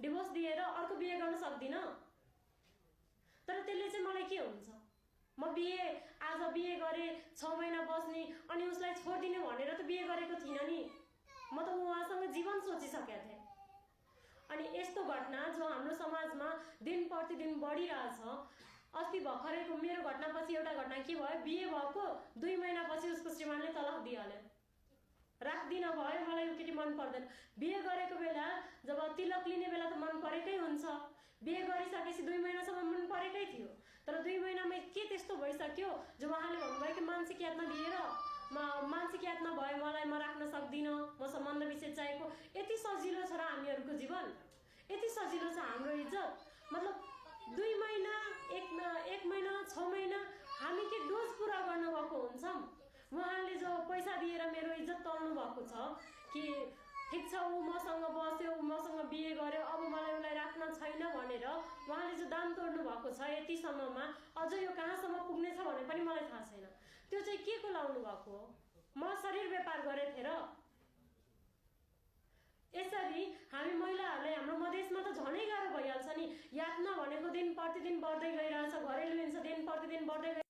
Divorce दिएर अर्को बिहे गर्न सक्दिन। तर त्यसले चाहिँ मलाई के हुन्छ, म आज बिहे गरे 6 महिना बस्ने अनि उसलाई छोडिदिने भनेर त बिहे गरेको थिइनँ नि, म त उहाँसँग जीवन सोचिसकेका थिएँ। अनि यस्तो घटना जो हाम्रो समाजमा दिन प्रतिदिन बढिरहेछ। अस्ति भर्खरैको मेरो घटनापछि एउटा घटना के भयो, बिहे भएको 2 महिनापछि उसको श्रीमानले तलाक दिइहाल्यो। राख्दिन भयो, मलाई यो केटी मन पर्दैन। बिहे गरेको बेला जब तिलक लिने बेला त मन परेकै हुन्छ, बिहे गरिसकेपछि 2 महिनासम्म मन परेकै थियो। तर 2 महिनामै के त्यस्तो भइसक्यो जो उहाँले भन्नुभयो कि मानसिक यातना दिएर मानसिक यातना भयो, मलाई म राख्न सक्दिनँ, म सम्बन्ध विच्छेद चाहिएको। यति सजिलो छ र हामीहरूको जीवन, यति सजिलो छ हाम्रो इज्जत। मतलब 2 महिना, 1 महिना, 6 महिना हामी के डोज पुरा गर्न गएको हुन्छौँ। उहाँले जो पैसा दिएर मेरो इज्जत तल्नु भएको छ कि ठिक छ ऊ मसँग बस्यो, ऊ मसँग बिहे गर्यो, अब मलाई उसलाई राख्न छैन भनेर उहाँले जो दाम तोड्नु भएको छ यतिसम्ममा, अझ यो कहाँसम्म पुग्नेछ भने पनि मलाई थाहा छैन। त्यो चाहिँ के को लाउनु भएको हो? म शरीर व्यापार गरेँ थिएँ र। यसरी हामी महिलाहरूलाई हाम्रो मधेसमा त झनै गाह्रो भइहाल्छ नि। यातना भनेको दिन प्रतिदिन बढ्दै गइरहेछ, घरेलु हिंसा दिन प्रतिदिन बढ्दै